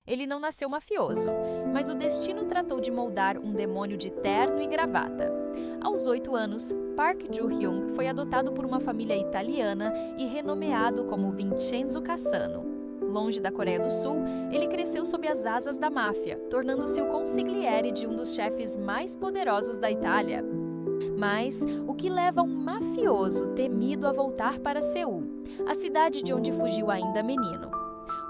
Ele não nasceu mafioso, mas o destino tratou de moldar um demônio de terno e gravata. Aos 8 anos, Park Joo-hyung foi adotado por uma família italiana e renomeado como Vincenzo Cassano. Longe da Coreia do Sul, ele cresceu sob as asas da máfia, tornando-se o consigliere de um dos chefes mais poderosos da Itália. Mas o que leva um mafioso temido a voltar para Seul, a cidade de onde fugiu ainda menino?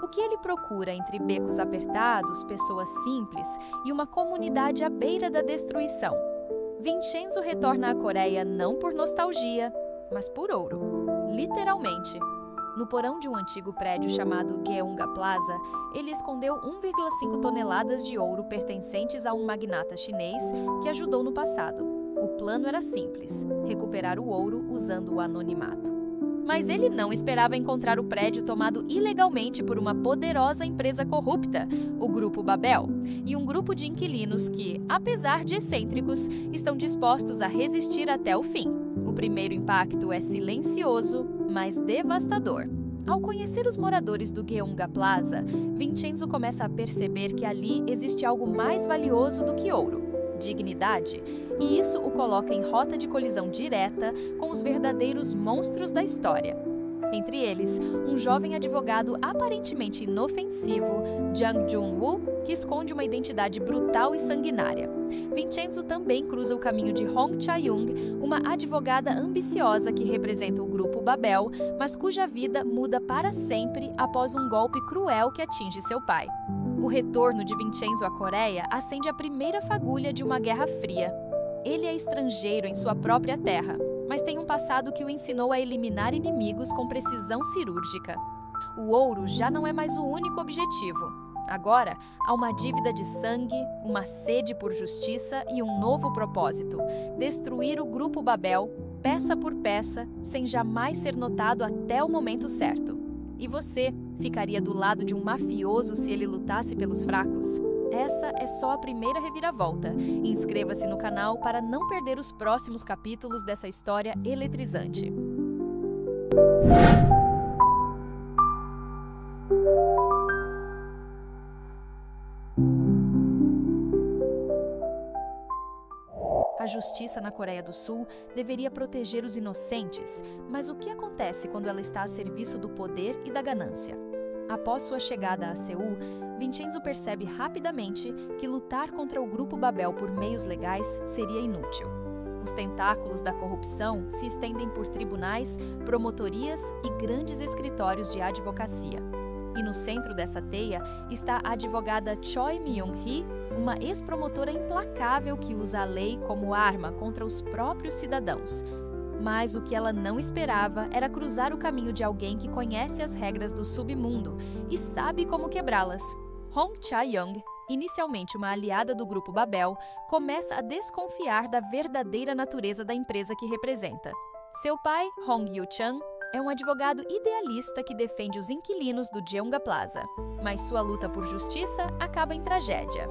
O que ele procura entre becos apertados, pessoas simples e uma comunidade à beira da destruição? Vincenzo retorna à Coreia não por nostalgia, mas por ouro, literalmente. No porão de um antigo prédio chamado Gyeongga Plaza, ele escondeu 1,5 toneladas de ouro pertencentes a um magnata chinês que ajudou no passado. O plano era simples: recuperar o ouro usando o anonimato. Mas ele não esperava encontrar o prédio tomado ilegalmente por uma poderosa empresa corrupta, o Grupo Babel, e um grupo de inquilinos que, apesar de excêntricos, estão dispostos a resistir até o fim. O primeiro impacto é silencioso, mas devastador. Ao conhecer os moradores do Gyeongga Plaza, Vincenzo começa a perceber que ali existe algo mais valioso do que ouro: dignidade, e isso o coloca em rota de colisão direta com os verdadeiros monstros da história. Entre eles, um jovem advogado aparentemente inofensivo, Jang Jun-woo, que esconde uma identidade brutal e sanguinária. Vincenzo também cruza o caminho de Hong Cha-young, uma advogada ambiciosa que representa o Grupo Babel, mas cuja vida muda para sempre após um golpe cruel que atinge seu pai. O retorno de Vincenzo à Coreia acende a primeira fagulha de uma guerra fria. Ele é estrangeiro em sua própria terra, mas tem um passado que o ensinou a eliminar inimigos com precisão cirúrgica. O ouro já não é mais o único objetivo. Agora, há uma dívida de sangue, uma sede por justiça e um novo propósito: destruir o Grupo Babel, peça por peça, sem jamais ser notado até o momento certo. E você ficaria do lado de um mafioso se ele lutasse pelos fracos? Essa é só a primeira reviravolta. Inscreva-se no canal para não perder os próximos capítulos dessa história eletrizante. A justiça na Coreia do Sul deveria proteger os inocentes, mas o que acontece quando ela está a serviço do poder e da ganância? Após sua chegada a Seul, Vincenzo percebe rapidamente que lutar contra o Grupo Babel por meios legais seria inútil. Os tentáculos da corrupção se estendem por tribunais, promotorias e grandes escritórios de advocacia. E no centro dessa teia está a advogada Choi Myung-hee, uma ex-promotora implacável que usa a lei como arma contra os próprios cidadãos. Mas o que ela não esperava era cruzar o caminho de alguém que conhece as regras do submundo e sabe como quebrá-las. Hong Cha-young, inicialmente uma aliada do Grupo Babel, começa a desconfiar da verdadeira natureza da empresa que representa. Seu pai, Hong Yoo-chan, é um advogado idealista que defende os inquilinos do Gyeongga Plaza, mas sua luta por justiça acaba em tragédia.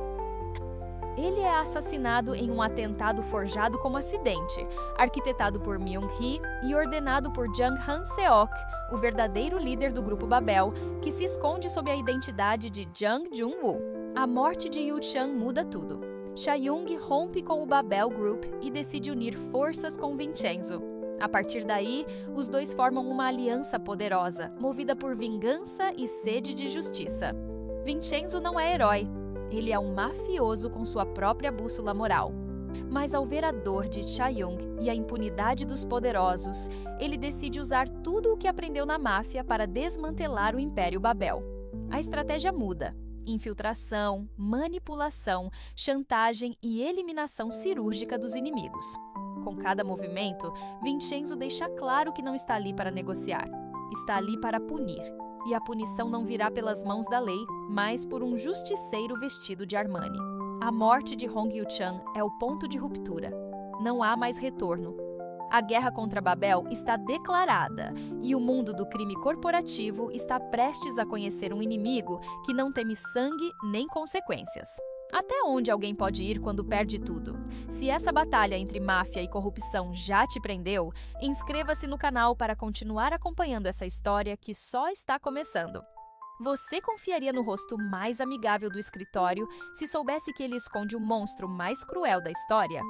Ele é assassinado em um atentado forjado como acidente, arquitetado por Myung-hee e ordenado por Jang Han-seok, o verdadeiro líder do Grupo Babel, que se esconde sob a identidade de Jang Jun-woo. A morte de Yoo-chan muda tudo. Cha-young rompe com o Babel Group e decide unir forças com Vincenzo. A partir daí, os dois formam uma aliança poderosa, movida por vingança e sede de justiça. Vincenzo não é herói. Ele é um mafioso com sua própria bússola moral. Mas ao ver a dor de Cha-young e a impunidade dos poderosos, ele decide usar tudo o que aprendeu na máfia para desmantelar o Império Babel. A estratégia muda: infiltração, manipulação, chantagem e eliminação cirúrgica dos inimigos. Com cada movimento, Vincenzo deixa claro que não está ali para negociar. Está ali para punir. E a punição não virá pelas mãos da lei, mas por um justiceiro vestido de Armani. A morte de Hong Yoo-chan é o ponto de ruptura. Não há mais retorno. A guerra contra Babel está declarada e o mundo do crime corporativo está prestes a conhecer um inimigo que não teme sangue nem consequências. Até onde alguém pode ir quando perde tudo? Se essa batalha entre máfia e corrupção já te prendeu, inscreva-se no canal para continuar acompanhando essa história que só está começando. Você confiaria no rosto mais amigável do escritório se soubesse que ele esconde o monstro mais cruel da história?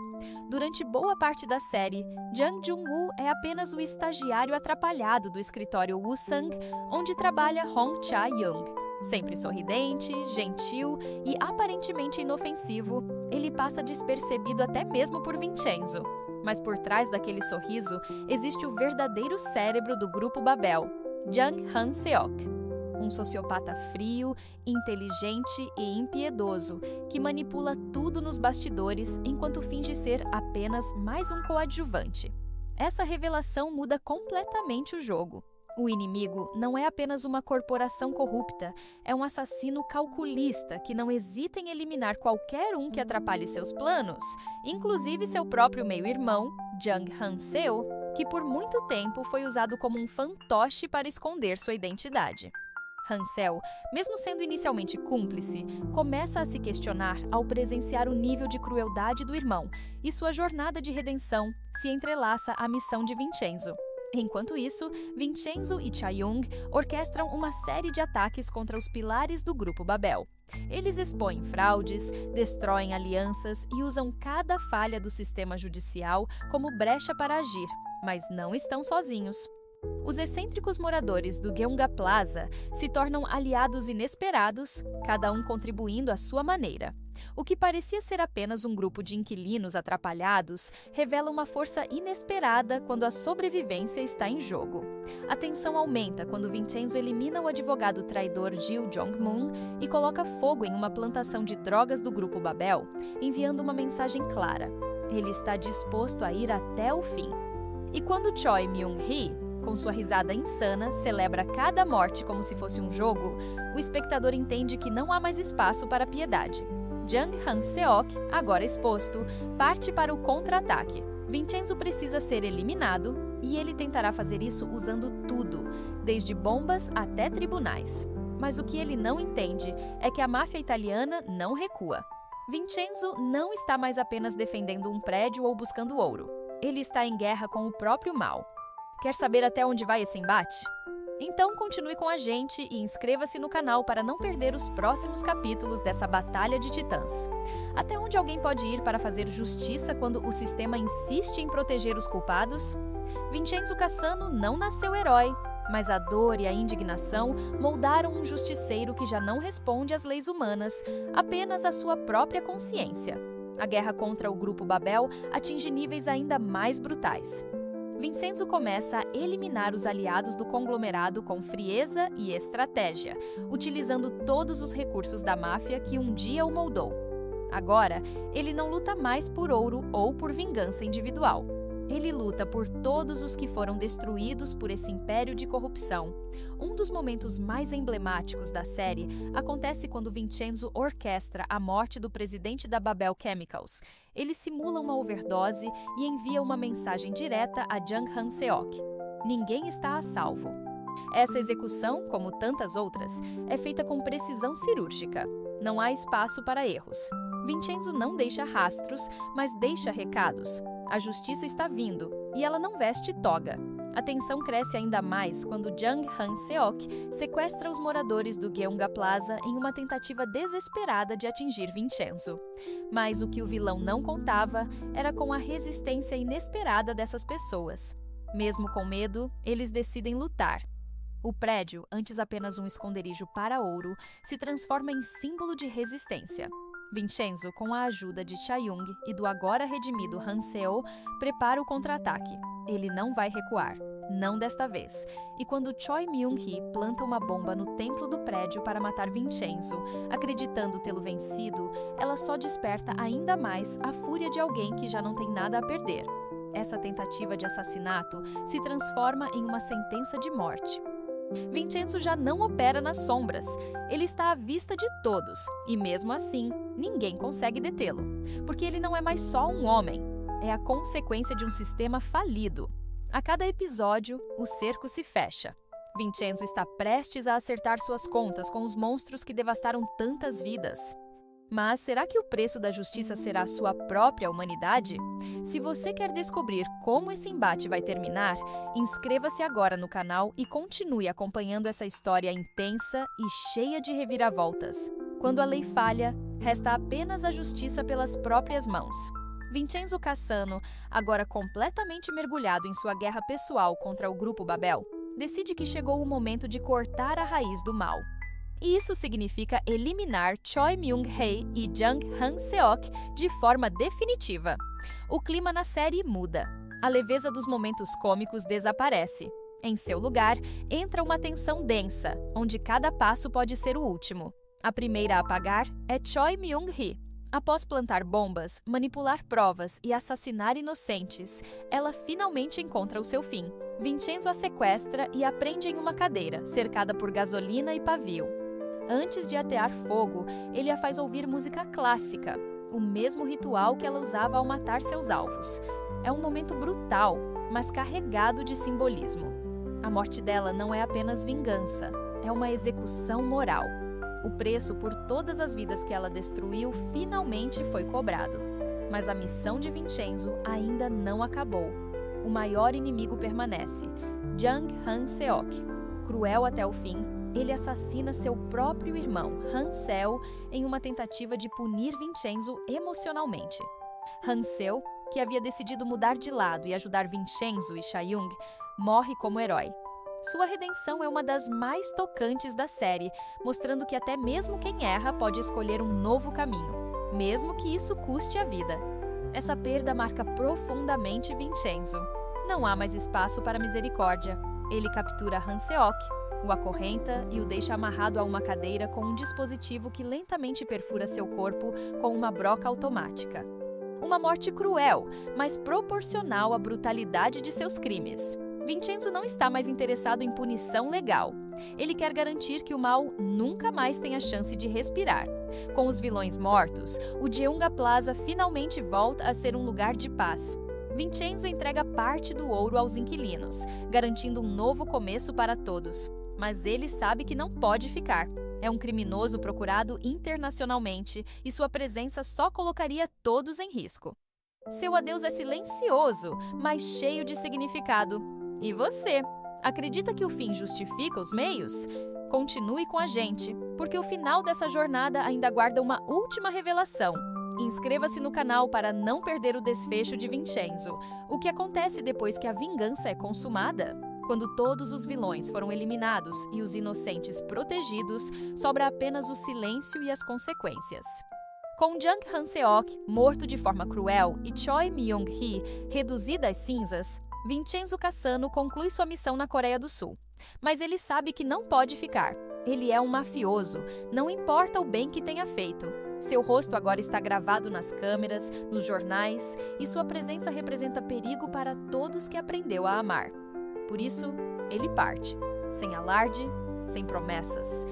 Durante boa parte da série, Jang Jung-woo é apenas o estagiário atrapalhado do escritório Woo-sang, onde trabalha Hong Cha-young. Sempre sorridente, gentil e aparentemente inofensivo, ele passa despercebido até mesmo por Vincenzo. Mas por trás daquele sorriso existe o verdadeiro cérebro do Grupo Babel, Jang Han-seok. Um sociopata frio, inteligente e impiedoso, que manipula tudo nos bastidores enquanto finge ser apenas mais um coadjuvante. Essa revelação muda completamente o jogo. O inimigo não é apenas uma corporação corrupta, é um assassino calculista que não hesita em eliminar qualquer um que atrapalhe seus planos, inclusive seu próprio meio-irmão, Jang Han-seo, que por muito tempo foi usado como um fantoche para esconder sua identidade. Han-seo, mesmo sendo inicialmente cúmplice, começa a se questionar ao presenciar o nível de crueldade do irmão, e sua jornada de redenção se entrelaça à missão de Vincenzo. Enquanto isso, Vincenzo e Cha-young orquestram uma série de ataques contra os pilares do Grupo Babel. Eles expõem fraudes, destroem alianças e usam cada falha do sistema judicial como brecha para agir, mas não estão sozinhos. Os excêntricos moradores do Gyeongga Plaza se tornam aliados inesperados, cada um contribuindo à sua maneira. O que parecia ser apenas um grupo de inquilinos atrapalhados revela uma força inesperada quando a sobrevivência está em jogo. A tensão aumenta quando Vincenzo elimina o advogado traidor Gil Jong-moon e coloca fogo em uma plantação de drogas do Grupo Babel, enviando uma mensagem clara: ele está disposto a ir até o fim. E quando Choi Myung-hee, com sua risada insana, celebra cada morte como se fosse um jogo, o espectador entende que não há mais espaço para piedade. Jang Han-seok, agora exposto, parte para o contra-ataque. Vincenzo precisa ser eliminado e ele tentará fazer isso usando tudo, desde bombas até tribunais. Mas o que ele não entende é que a máfia italiana não recua. Vincenzo não está mais apenas defendendo um prédio ou buscando ouro. Ele está em guerra com o próprio mal. Quer saber até onde vai esse embate? Então continue com a gente e inscreva-se no canal para não perder os próximos capítulos dessa batalha de titãs. Até onde alguém pode ir para fazer justiça quando o sistema insiste em proteger os culpados? Vincenzo Cassano não nasceu herói, mas a dor e a indignação moldaram um justiceiro que já não responde às leis humanas, apenas à sua própria consciência. A guerra contra o Grupo Babel atinge níveis ainda mais brutais. Vincenzo começa a eliminar os aliados do conglomerado com frieza e estratégia, utilizando todos os recursos da máfia que um dia o moldou. Agora, ele não luta mais por ouro ou por vingança individual. Ele luta por todos os que foram destruídos por esse império de corrupção. Um dos momentos mais emblemáticos da série acontece quando Vincenzo orquestra a morte do presidente da Babel Chemicals. Ele simula uma overdose e envia uma mensagem direta a Jang Han-seok: ninguém está a salvo. Essa execução, como tantas outras, é feita com precisão cirúrgica. Não há espaço para erros. Vincenzo não deixa rastros, mas deixa recados. A justiça está vindo, e ela não veste toga. A tensão cresce ainda mais quando Jang Han-seok sequestra os moradores do Gyeongga Plaza em uma tentativa desesperada de atingir Vincenzo. Mas o que o vilão não contava era com a resistência inesperada dessas pessoas. Mesmo com medo, eles decidem lutar. O prédio, antes apenas um esconderijo para ouro, se transforma em símbolo de resistência. Vincenzo, com a ajuda de Cha-young e do agora redimido Han-seo, prepara o contra-ataque. Ele não vai recuar, não desta vez. E quando Choi Myung-hee planta uma bomba no templo do prédio para matar Vincenzo, acreditando tê-lo vencido, ela só desperta ainda mais a fúria de alguém que já não tem nada a perder. Essa tentativa de assassinato se transforma em uma sentença de morte. Vincenzo já não opera nas sombras. Ele está à vista de todos, e mesmo assim, ninguém consegue detê-lo. Porque ele não é mais só um homem, é a consequência de um sistema falido. A cada episódio, o cerco se fecha. Vincenzo está prestes a acertar suas contas com os monstros que devastaram tantas vidas. Mas será que o preço da justiça será a sua própria humanidade? Se você quer descobrir como esse embate vai terminar, inscreva-se agora no canal e continue acompanhando essa história intensa e cheia de reviravoltas. Quando a lei falha, resta apenas a justiça pelas próprias mãos. Vincenzo Cassano, agora completamente mergulhado em sua guerra pessoal contra o Grupo Babel, decide que chegou o momento de cortar a raiz do mal. E isso significa eliminar Choi Myung-hae e Jung Han-seok de forma definitiva. O clima na série muda. A leveza dos momentos cômicos desaparece. Em seu lugar, entra uma tensão densa, onde cada passo pode ser o último. A primeira a apagar é Choi Myung-hee. Após plantar bombas, manipular provas e assassinar inocentes, ela finalmente encontra o seu fim. Vincenzo a sequestra e a prende em uma cadeira, cercada por gasolina e pavio. Antes de atear fogo, ele a faz ouvir música clássica, o mesmo ritual que ela usava ao matar seus alvos. É um momento brutal, mas carregado de simbolismo. A morte dela não é apenas vingança, é uma execução moral. O preço por todas as vidas que ela destruiu finalmente foi cobrado. Mas a missão de Vincenzo ainda não acabou. O maior inimigo permanece, Jung Han-seok. Cruel até o fim, ele assassina seu próprio irmão, Han-seo, em uma tentativa de punir Vincenzo emocionalmente. Han-seo, que havia decidido mudar de lado e ajudar Vincenzo e Chae-young, morre como herói. Sua redenção é uma das mais tocantes da série, mostrando que até mesmo quem erra pode escolher um novo caminho, mesmo que isso custe a vida. Essa perda marca profundamente Vincenzo. Não há mais espaço para misericórdia. Ele captura Han-seok, o acorrenta e o deixa amarrado a uma cadeira com um dispositivo que lentamente perfura seu corpo com uma broca automática. Uma morte cruel, mas proporcional à brutalidade de seus crimes. Vincenzo não está mais interessado em punição legal. Ele quer garantir que o mal nunca mais tenha chance de respirar. Com os vilões mortos, o Jeonga Plaza finalmente volta a ser um lugar de paz. Vincenzo entrega parte do ouro aos inquilinos, garantindo um novo começo para todos. Mas ele sabe que não pode ficar. É um criminoso procurado internacionalmente e sua presença só colocaria todos em risco. Seu adeus é silencioso, mas cheio de significado. E você? Acredita que o fim justifica os meios? Continue com a gente, porque o final dessa jornada ainda guarda uma última revelação. Inscreva-se no canal para não perder o desfecho de Vincenzo. O que acontece depois que a vingança é consumada? Quando todos os vilões foram eliminados e os inocentes protegidos, sobra apenas o silêncio e as consequências. Com Jung Han-seok morto de forma cruel e Choi Myung-hee reduzida às cinzas, Vincenzo Cassano conclui sua missão na Coreia do Sul. Mas ele sabe que não pode ficar. Ele é um mafioso, não importa o bem que tenha feito. Seu rosto agora está gravado nas câmeras, nos jornais, e sua presença representa perigo para todos que aprendeu a amar. Por isso, ele parte, sem alarde, sem promessas.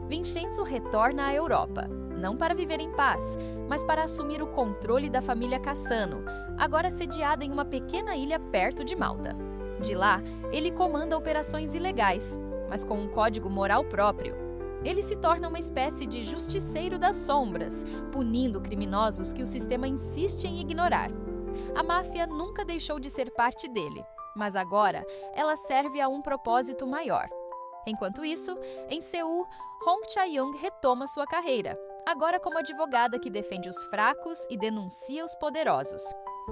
Vincenzo retorna à Europa, não para viver em paz, mas para assumir o controle da família Cassano, agora sediada em uma pequena ilha perto de Malta. De lá, ele comanda operações ilegais, mas com um código moral próprio. Ele se torna uma espécie de justiceiro das sombras, punindo criminosos que o sistema insiste em ignorar. A máfia nunca deixou de ser parte dele, mas agora ela serve a um propósito maior. Enquanto isso, em Seul, Hong Chae-young retoma sua carreira, agora como advogada que defende os fracos e denuncia os poderosos.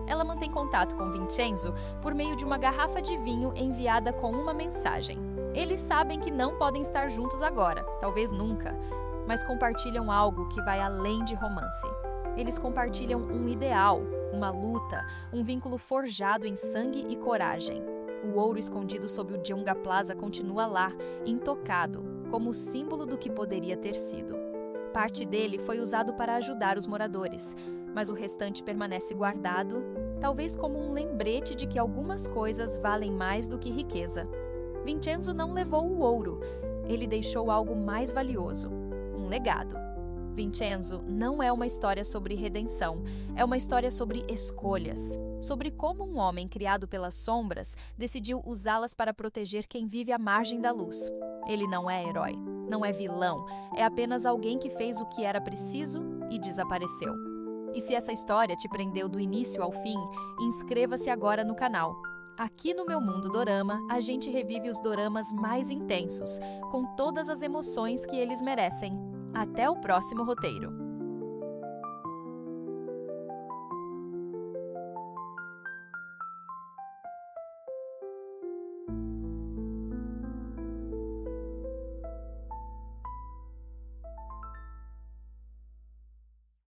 Ela mantém contato com Vincenzo por meio de uma garrafa de vinho enviada com uma mensagem. Eles sabem que não podem estar juntos agora, talvez nunca, mas compartilham algo que vai além de romance. Eles compartilham um ideal, uma luta, um vínculo forjado em sangue e coragem. O ouro escondido sob o Jeonga Plaza continua lá, intocado, como símbolo do que poderia ter sido. Parte dele foi usado para ajudar os moradores, mas o restante permanece guardado, talvez como um lembrete de que algumas coisas valem mais do que riqueza. Vincenzo não levou o ouro, ele deixou algo mais valioso, um legado. Vincenzo não é uma história sobre redenção, é uma história sobre escolhas, sobre como um homem criado pelas sombras decidiu usá-las para proteger quem vive à margem da luz. Ele não é herói, não é vilão, é apenas alguém que fez o que era preciso e desapareceu. E se essa história te prendeu do início ao fim, inscreva-se agora no canal. Aqui no Meu Mundo Dorama, a gente revive os doramas mais intensos, com todas as emoções que eles merecem. Até o próximo roteiro!